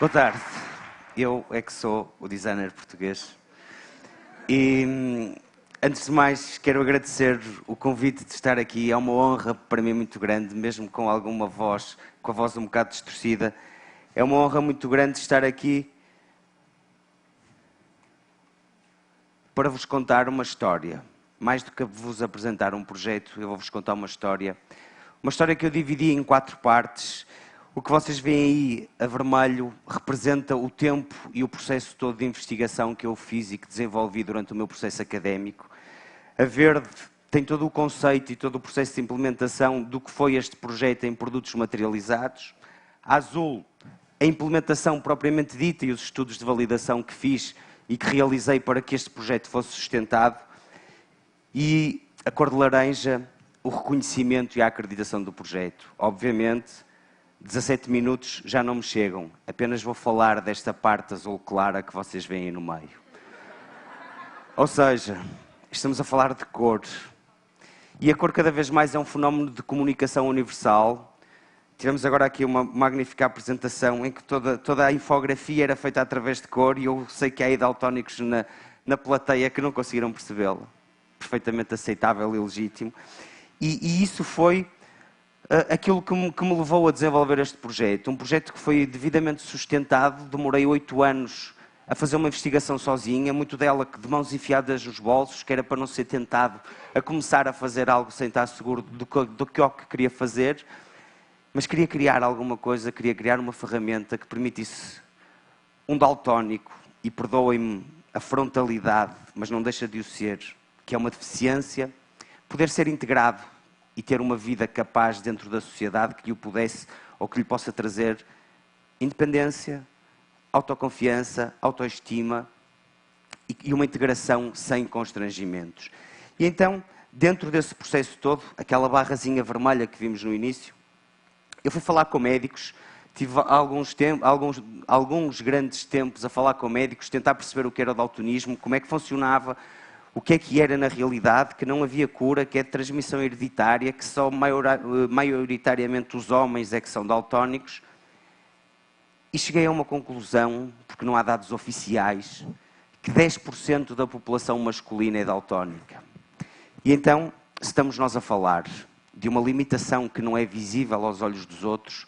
Boa tarde. Eu é que sou o designer português. E, antes de mais, quero agradecer o convite de estar aqui. É uma honra para mim muito grande, mesmo com alguma voz, com a voz um bocado distorcida. É uma honra muito grande estar aqui para vos contar uma história. Mais do que vos apresentar um projeto, eu vou-vos contar uma história. Uma história que eu dividi em 4 partes. O que vocês veem aí a vermelho representa o tempo e o processo todo de investigação que eu fiz e que desenvolvi durante o meu processo académico. A verde tem todo o conceito e todo o processo de implementação do que foi este projeto em produtos materializados. A azul, a implementação propriamente dita e os estudos de validação que fiz e que realizei para que este projeto fosse sustentado. E a cor de laranja, o reconhecimento e a acreditação do projeto. Obviamente, 17 minutos já não me chegam. Apenas vou falar desta parte azul clara que vocês veem aí no meio. Ou seja, estamos a falar de cor. E a cor cada vez mais é um fenómeno de comunicação universal. Tivemos agora aqui uma magnífica apresentação em que toda a infografia era feita através de cor e eu sei que há aí daltónicos na plateia que não conseguiram percebê-la. Perfeitamente aceitável e legítimo. E isso foi aquilo que me levou a desenvolver este projeto. Um projeto que foi devidamente sustentado. Demorei 8 anos a fazer uma investigação sozinha, muito dela de mãos enfiadas nos bolsos, que era para não ser tentado a começar a fazer algo sem estar seguro do que queria fazer. Mas queria criar alguma coisa, queria criar uma ferramenta que permitisse um daltónico, e perdoem-me a frontalidade, mas não deixa de o ser, que é uma deficiência, poder ser integrado e ter uma vida capaz dentro da sociedade que lhe pudesse ou que lhe possa trazer independência, autoconfiança, autoestima e uma integração sem constrangimentos. E então, dentro desse processo todo, aquela barrazinha vermelha que vimos no início, eu fui falar com médicos, tive alguns grandes tempos a falar com médicos, tentar perceber o que era o daltonismo, como é que funcionava, o que era na realidade, que não havia cura, que é de transmissão hereditária, que só maioritariamente os homens é que são daltónicos. E cheguei a uma conclusão, porque não há dados oficiais, que 10% da população masculina é daltónica. E então, estamos nós a falar de uma limitação que não é visível aos olhos dos outros,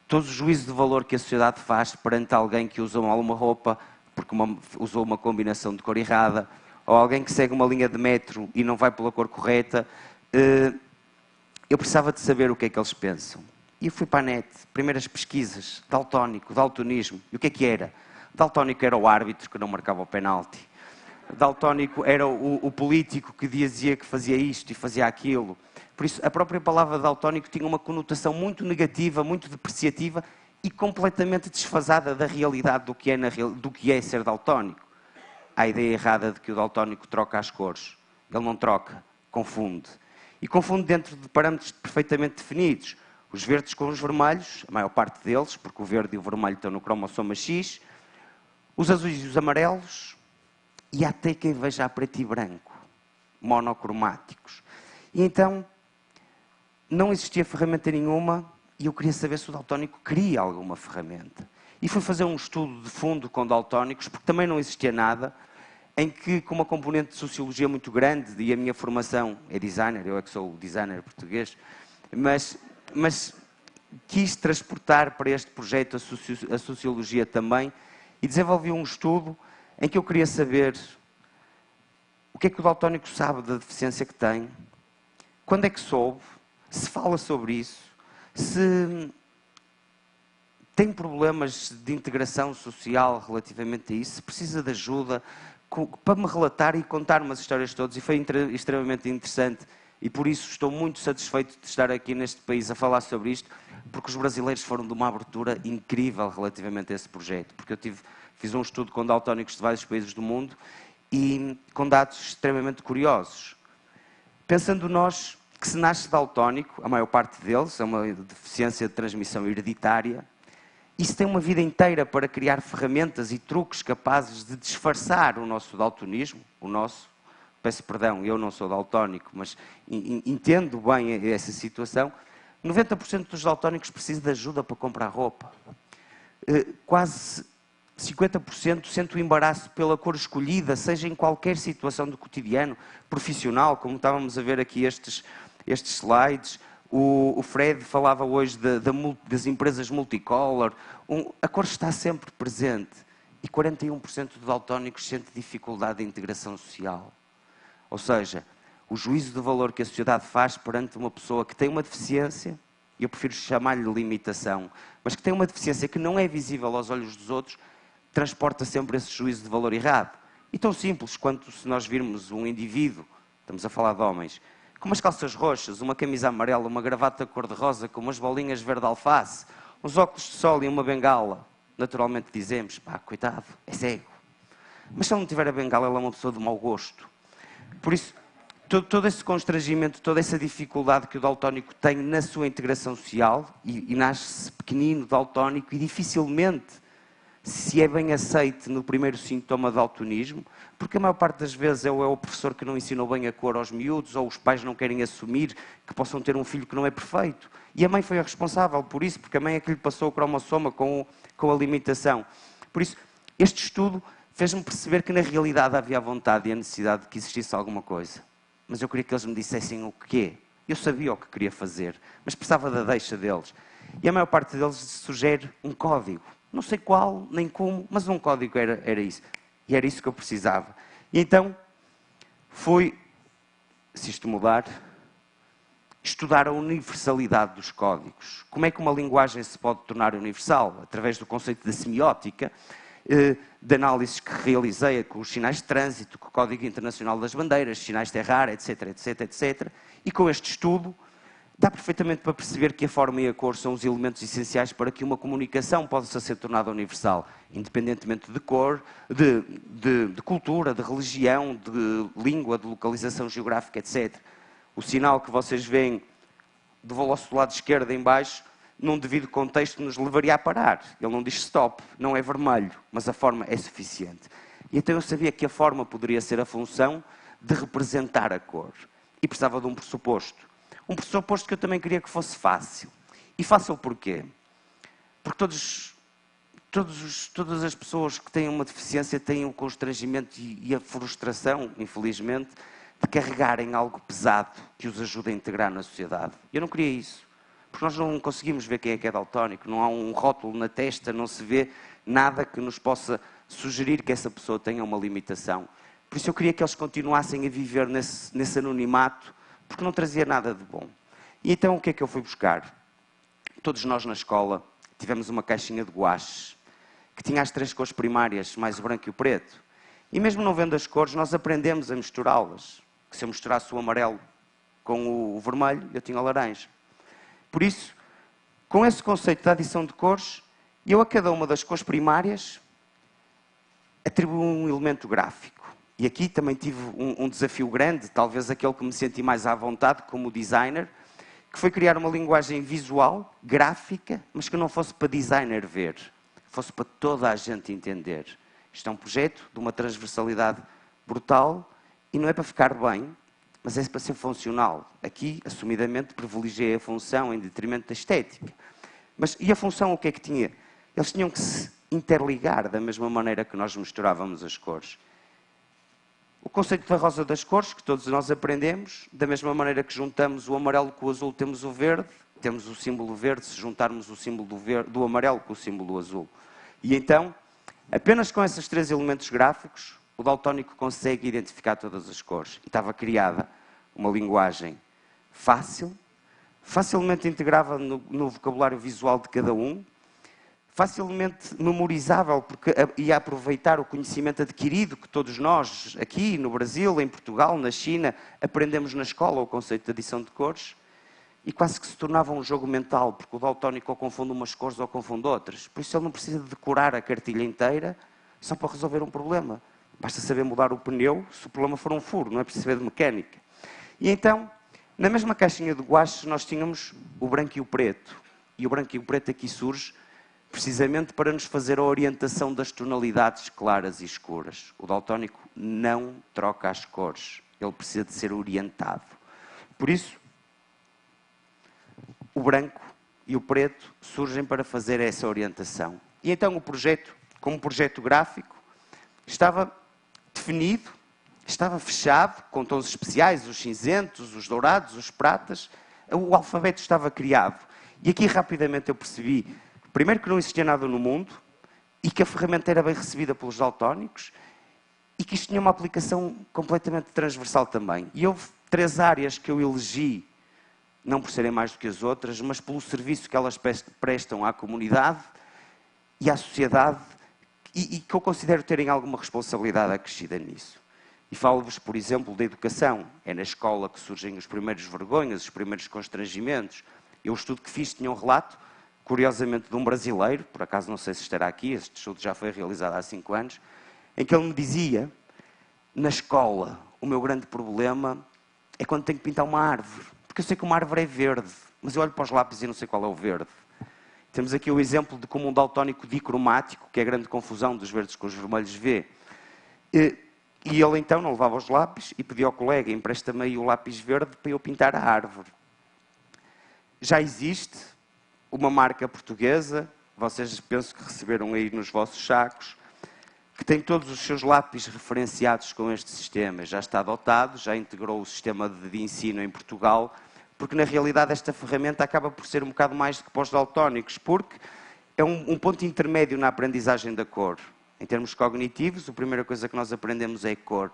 todo o juízo de valor que a sociedade faz perante alguém que usa alguma roupa, porque usou uma combinação de cor errada, ou alguém que segue uma linha de metro e não vai pela cor correta, eu precisava de saber o que é que eles pensam. E eu fui para a net, primeiras pesquisas, daltónico, daltonismo. E o que era? Daltónico era o árbitro que não marcava o penalti. Daltónico era o político que dizia que fazia isto e fazia aquilo. Por isso, a própria palavra daltónico tinha uma conotação muito negativa, muito depreciativa e completamente desfasada da realidade do que é ser daltónico. Há a ideia errada de que o daltónico troca as cores. Ele não troca, confunde. E confunde dentro de parâmetros perfeitamente definidos. Os verdes com os vermelhos, a maior parte deles, porque o verde e o vermelho estão no cromossoma X. Os azuis e os amarelos. E até quem veja a preto e branco. Monocromáticos. E então, não existia ferramenta nenhuma e eu queria saber se o daltónico queria alguma ferramenta. E fui fazer um estudo de fundo com daltónicos, porque também não existia nada, em que, com uma componente de sociologia muito grande, e a minha formação é designer, eu é que sou o designer português, mas quis transportar para este projeto a sociologia também, e desenvolvi um estudo em que eu queria saber o que é que o daltónico sabe da deficiência que tem, quando é que soube, se fala sobre isso, se tem problemas de integração social relativamente a isso, se precisa de ajuda, para me relatar e contar umas histórias todas. E foi extremamente interessante e por isso estou muito satisfeito de estar aqui neste país a falar sobre isto, porque os brasileiros foram de uma abertura incrível relativamente a esse projeto, porque eu fiz um estudo com daltónicos de vários países do mundo e com dados extremamente curiosos. Pensando nós que se nasce daltónico, a maior parte deles é uma deficiência de transmissão hereditária, e se tem uma vida inteira para criar ferramentas e truques capazes de disfarçar o nosso daltonismo, peço perdão, eu não sou daltónico, mas entendo bem essa situação, 90% dos daltónicos precisam de ajuda para comprar roupa. quase 50% sente o embaraço pela cor escolhida, seja em qualquer situação do cotidiano, profissional, como estávamos a ver aqui estes slides. O Fred falava hoje das empresas multicolor. A cor está sempre presente. E 41% dos daltónicos sente dificuldade de integração social. Ou seja, o juízo de valor que a sociedade faz perante uma pessoa que tem uma deficiência, e eu prefiro chamar-lhe limitação, mas que tem uma deficiência que não é visível aos olhos dos outros, transporta sempre esse juízo de valor errado. E tão simples quanto se nós virmos um indivíduo, estamos a falar de homens, com umas calças roxas, uma camisa amarela, uma gravata cor-de-rosa, com umas bolinhas verde-alface, uns óculos de sol e uma bengala, naturalmente dizemos, pá, coitado, é cego. Mas se ele não tiver a bengala, ele é uma pessoa de mau gosto. Por isso, todo esse constrangimento, toda essa dificuldade que o daltónico tem na sua integração social, e nasce pequenino, daltónico, e dificilmente se é bem aceite no primeiro sintoma de daltonismo, porque a maior parte das vezes é o professor que não ensinou bem a cor aos miúdos, ou os pais não querem assumir que possam ter um filho que não é perfeito. E a mãe foi a responsável por isso, porque a mãe é que lhe passou o cromossoma com a limitação. Por isso, este estudo fez-me perceber que na realidade havia a vontade e a necessidade de que existisse alguma coisa. Mas eu queria que eles me dissessem o quê. Eu sabia o que queria fazer, mas precisava da deixa deles. E a maior parte deles sugere um código. Não sei qual, nem como, mas um código era isso. E era isso que eu precisava. E então, fui, se isto mudar, estudar a universalidade dos códigos. Como é que uma linguagem se pode tornar universal? Através do conceito da semiótica, de análises que realizei com os sinais de trânsito, com o Código Internacional das Bandeiras, sinais de terra, etc, etc, etc. E com este estudo, dá perfeitamente para perceber que a forma e a cor são os elementos essenciais para que uma comunicação possa ser tornada universal, independentemente de cor, de cultura, de religião, de língua, de localização geográfica, etc. O sinal que vocês veem do vosso lado esquerdo em baixo, num devido contexto, nos levaria a parar. Ele não diz stop, não é vermelho, mas a forma é suficiente. E então eu sabia que a forma poderia ser a função de representar a cor. E precisava de um pressuposto. Um pressuposto que eu também queria que fosse fácil. E fácil porquê? Porque todas as pessoas que têm uma deficiência têm o constrangimento e a frustração, infelizmente, de carregarem algo pesado que os ajude a integrar na sociedade. Eu não queria isso. Porque nós não conseguimos ver quem é que é daltónico. Não há um rótulo na testa, não se vê nada que nos possa sugerir que essa pessoa tenha uma limitação. Por isso eu queria que eles continuassem a viver nesse anonimato, porque não trazia nada de bom. E então o que é que eu fui buscar? Todos nós na escola tivemos uma caixinha de guaches, que tinha as 3 cores primárias, mais o branco e o preto. E mesmo não vendo as cores, nós aprendemos a misturá-las. Que se eu misturasse o amarelo com o vermelho, eu tinha o laranja. Por isso, com esse conceito da adição de cores, eu a cada uma das cores primárias atribuo um elemento gráfico. E aqui também tive um desafio grande, talvez aquele que me senti mais à vontade como designer, que foi criar uma linguagem visual, gráfica, mas que não fosse para designer ver, fosse para toda a gente entender. Isto é um projeto de uma transversalidade brutal e não é para ficar bem, mas é para ser funcional. Aqui, assumidamente, privilegiei a função em detrimento da estética. E a função o que é que tinha? Eles tinham que se interligar da mesma maneira que nós misturávamos as cores. O conceito da rosa das cores, que todos nós aprendemos, da mesma maneira que juntamos o amarelo com o azul, temos o verde, temos o símbolo verde, se juntarmos o símbolo do amarelo com o símbolo azul. E então, apenas com esses 3 elementos gráficos, o daltónico consegue identificar todas as cores. E estava criada uma linguagem fácil, facilmente integrava no vocabulário visual de cada um, facilmente memorizável, porque ia aproveitar o conhecimento adquirido que todos nós, aqui no Brasil, em Portugal, na China, aprendemos na escola o conceito de adição de cores, e quase que se tornava um jogo mental, porque o daltónico ou confunde umas cores ou confunde outras. Por isso ele não precisa de decorar a cartilha inteira só para resolver um problema. Basta saber mudar o pneu se o problema for um furo, não é preciso saber de mecânica. E então, na mesma caixinha de guaches, nós tínhamos o branco e o preto. E o branco e o preto aqui surge precisamente para nos fazer a orientação das tonalidades claras e escuras. O daltónico não troca as cores. Ele precisa de ser orientado. Por isso, o branco e o preto surgem para fazer essa orientação. E então o projeto, como projeto gráfico, estava definido, estava fechado, com tons especiais, os cinzentos, os dourados, os pratas. O alfabeto estava criado. E aqui rapidamente eu percebi, primeiro, que não existia nada no mundo e que a ferramenta era bem recebida pelos daltónicos e que isto tinha uma aplicação completamente transversal também. E houve 3 áreas que eu elegi, não por serem mais do que as outras, mas pelo serviço que elas prestam à comunidade e à sociedade e que eu considero terem alguma responsabilidade acrescida nisso. E falo-vos, por exemplo, da educação. É na escola que surgem os primeiros vergonhas, os primeiros constrangimentos. Eu, o estudo que fiz, tinha um relato, curiosamente, de um brasileiro, por acaso não sei se estará aqui, este estudo já foi realizado há 5 anos, em que ele me dizia, na escola, o meu grande problema é quando tenho que pintar uma árvore. Porque eu sei que uma árvore é verde, mas eu olho para os lápis e não sei qual é o verde. Temos aqui o exemplo de como um daltónico dicromático, que é a grande confusão dos verdes com os vermelhos, vê. E ele então não levava os lápis e pedia ao colega, empresta-me aí o lápis verde para eu pintar a árvore. Já existe uma marca portuguesa, vocês penso que receberam aí nos vossos sacos, que tem todos os seus lápis referenciados com este sistema. Já está adotado, já integrou o sistema de ensino em Portugal, porque na realidade esta ferramenta acaba por ser um bocado mais do que para os daltónicos, porque é um ponto intermédio na aprendizagem da cor. Em termos cognitivos, a primeira coisa que nós aprendemos é cor,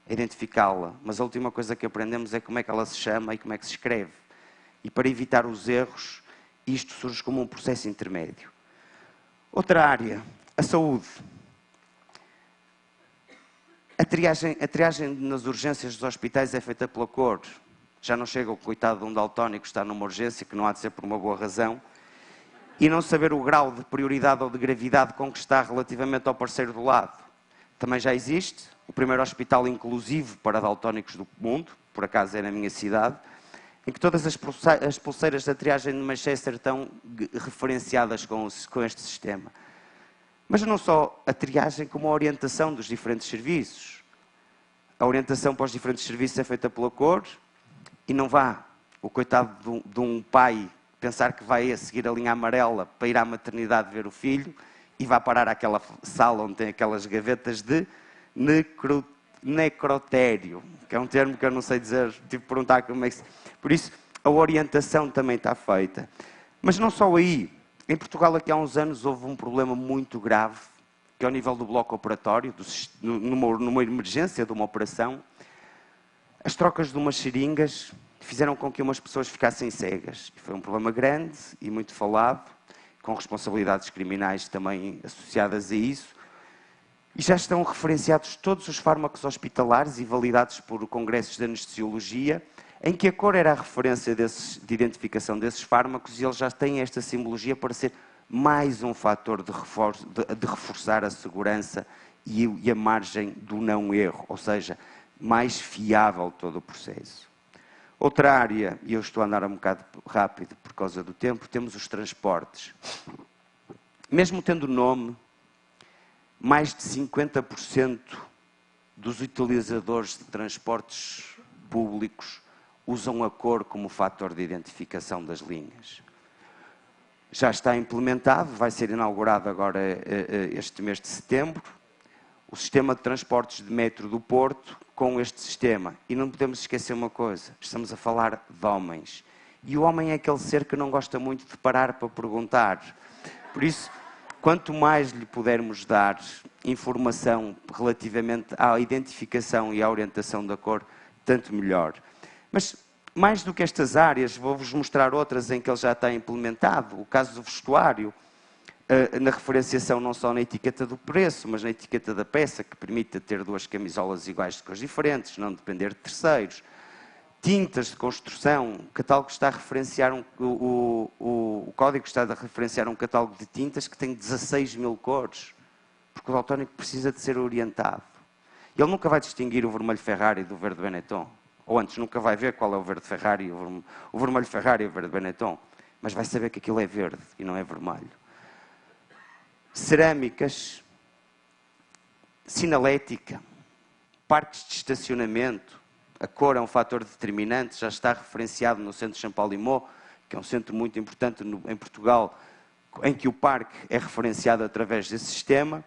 é identificá-la. Mas a última coisa que aprendemos é como é que ela se chama e como é que se escreve. E para evitar os erros, isto surge como um processo intermédio. Outra área, a saúde. A triagem nas urgências dos hospitais é feita pela cor. Já não chega o coitado de um daltónico que está numa urgência, que não há de ser por uma boa razão, e não saber o grau de prioridade ou de gravidade com que está relativamente ao parceiro do lado. Também já existe o primeiro hospital inclusivo para daltónicos do mundo, por acaso é na minha cidade, em que todas as pulseiras da triagem de Manchester estão referenciadas com este sistema. Mas não só a triagem, como a orientação dos diferentes serviços. A orientação para os diferentes serviços é feita pela cor e não vá o coitado de um pai pensar que vai a seguir a linha amarela para ir à maternidade ver o filho e vai parar àquela sala onde tem aquelas gavetas de necrotério, que é um termo que eu não sei dizer, tive de perguntar como é que se... Por isso, a orientação também está feita. Mas não só aí. Em Portugal, aqui há uns anos, houve um problema muito grave, que é ao nível do bloco operatório, numa emergência de uma operação, as trocas de umas seringas fizeram com que umas pessoas ficassem cegas. E foi um problema grande e muito falado, com responsabilidades criminais também associadas a isso. E já estão referenciados todos os fármacos hospitalares e validados por congressos de anestesiologia, em que a cor era a referência de identificação desses fármacos e eles já têm esta simbologia para ser mais um fator de reforçar a segurança e a margem do não erro, ou seja, mais fiável todo o processo. Outra área, e eu estou a andar um bocado rápido por causa do tempo, temos os transportes. Mesmo tendo nome, mais de 50% dos utilizadores de transportes públicos usam a cor como fator de identificação das linhas. Já está implementado, vai ser inaugurado agora este mês de setembro, o sistema de transportes de metro do Porto com este sistema. E não podemos esquecer uma coisa, estamos a falar de homens. E o homem é aquele ser que não gosta muito de parar para perguntar. Por isso, quanto mais lhe pudermos dar informação relativamente à identificação e à orientação da cor, tanto melhor. Mas, mais do que estas áreas, vou-vos mostrar outras em que ele já está implementado. O caso do vestuário, na referenciação não só na etiqueta do preço, mas na etiqueta da peça, que permite ter 2 camisolas iguais de cores diferentes, não depender de terceiros. Tintas de construção, o catálogo está a referenciar o código está a referenciar um catálogo de tintas que tem 16 mil cores, porque o daltónico precisa de ser orientado. Ele nunca vai distinguir o vermelho Ferrari do verde Benetton, ou antes, nunca vai ver qual é o verde Ferrari, o vermelho Ferrari e o verde Benetton, mas vai saber que aquilo é verde e não é vermelho. Cerâmicas, sinalética, parques de estacionamento, a cor é um fator determinante, já está referenciado no centro de Champalimau, que é um centro muito importante em Portugal, em que o parque é referenciado através desse sistema.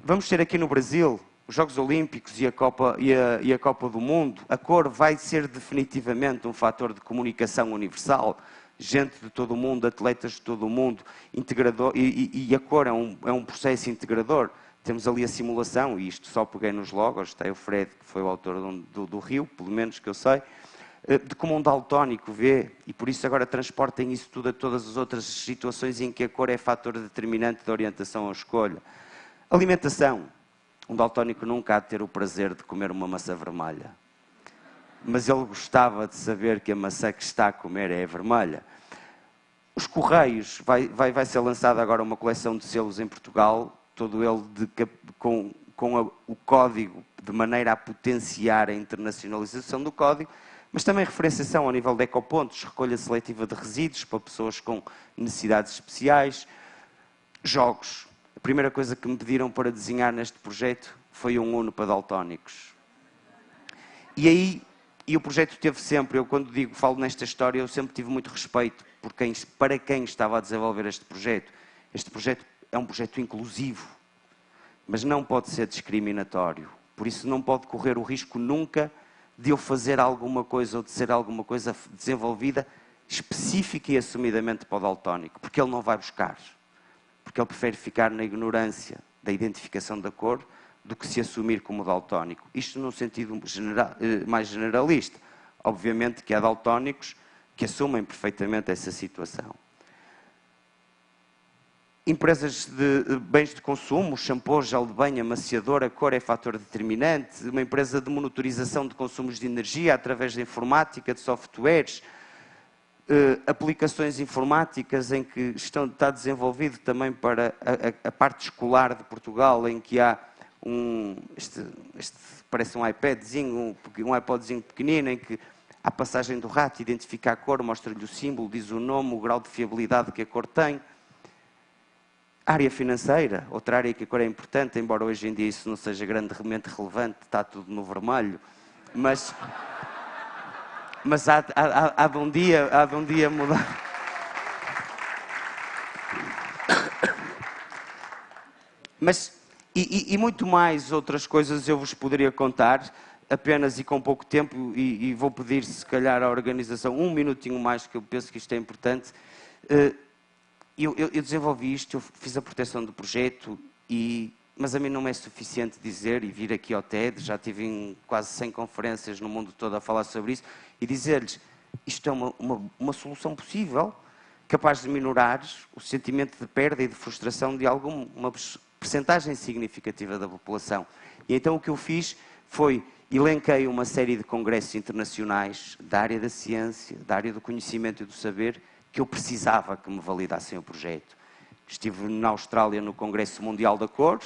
Vamos ter aqui no Brasil os Jogos Olímpicos e a Copa do Mundo. A cor vai ser definitivamente um fator de comunicação universal. Gente de todo o mundo, atletas de todo o mundo, integrador, e a cor é um processo integrador. Temos ali a simulação, e isto só peguei nos logos, está aí o Fred, que foi o autor do Rio, pelo menos que eu sei, de como um daltónico vê, e por isso agora transportem isso tudo a todas as outras situações em que a cor é fator determinante de orientação à escolha. Alimentação. Um daltónico nunca há de ter o prazer de comer uma maçã vermelha. Mas ele gostava de saber que a maçã que está a comer é vermelha. Os Correios, vai ser lançada agora uma coleção de selos em Portugal, todo ele com o código, de maneira a potenciar a internacionalização do código, mas também referenciação ao nível de ecopontos, recolha seletiva de resíduos para pessoas com necessidades especiais, jogos. A primeira coisa que me pediram para desenhar neste projeto foi um Uno para daltónicos. E o projeto teve sempre, eu quando falo nesta história, eu sempre tive muito respeito para quem estava a desenvolver este projeto. Este projeto é um projeto inclusivo, mas não pode ser discriminatório. Por isso não pode correr o risco nunca de eu fazer alguma coisa ou de ser alguma coisa desenvolvida específica e assumidamente para o daltónico, porque ele não vai buscar. Porque ele prefere ficar na ignorância da identificação da cor do que se assumir como daltónico. Isto num sentido mais generalista. Obviamente que há daltónicos que assumem perfeitamente essa situação. Empresas de bens de consumo, shampoo, gel de banho, amaciador, a cor é fator determinante. Uma empresa de monitorização de consumos de energia através da informática, de softwares, aplicações informáticas em que está desenvolvido também para a parte escolar de Portugal, em que há este parece um iPadzinho, um iPodzinho pequenino, em que a passagem do rato identifica a cor, mostra-lhe o símbolo, diz o nome, o grau de fiabilidade que a cor tem. Área financeira, outra área que a cor é importante, embora hoje em dia isso não seja grandemente relevante, está tudo no vermelho, mas há de um dia mudar. Mas, e muito mais outras coisas eu vos poderia contar, apenas e com pouco tempo, e vou pedir, se calhar, à organização um minutinho mais, que eu penso que isto é importante. Eu desenvolvi isto, eu fiz a proteção do projeto, mas a mim não é suficiente dizer e vir aqui ao TED, já tive em quase 100 conferências no mundo todo a falar sobre isso, e dizer-lhes, isto é uma solução possível, capaz de minorar o sentimento de perda e de frustração de uma percentagem significativa da população. E então o que eu fiz foi, elenquei uma série de congressos internacionais da área da ciência, da área do conhecimento e do saber, que eu precisava que me validassem o projeto. Estive na Austrália no Congresso Mundial da Cor,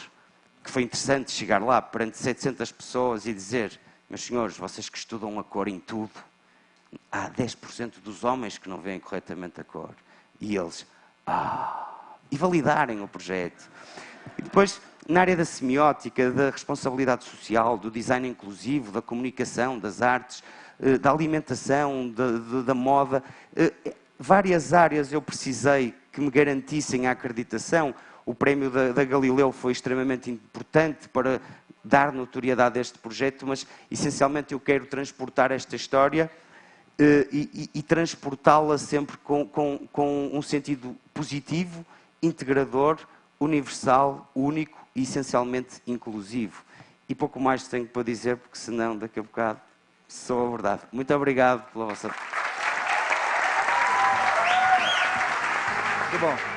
que foi interessante chegar lá perante 700 pessoas e dizer, meus senhores, vocês que estudam a cor em tudo, há 10% dos homens que não veem corretamente a cor. E eles, e validarem o projeto. E depois, na área da semiótica, da responsabilidade social, do design inclusivo, da comunicação, das artes, da alimentação, da moda, várias áreas eu precisei que me garantissem a acreditação. O prémio da Galileu foi extremamente importante para dar notoriedade a este projeto, mas essencialmente eu quero transportar esta história e transportá-la sempre com um sentido positivo, integrador, universal, único e essencialmente inclusivo. E pouco mais tenho para dizer, porque senão daqui a bocado sou abordado. Muito obrigado pela vossa... Muito bom.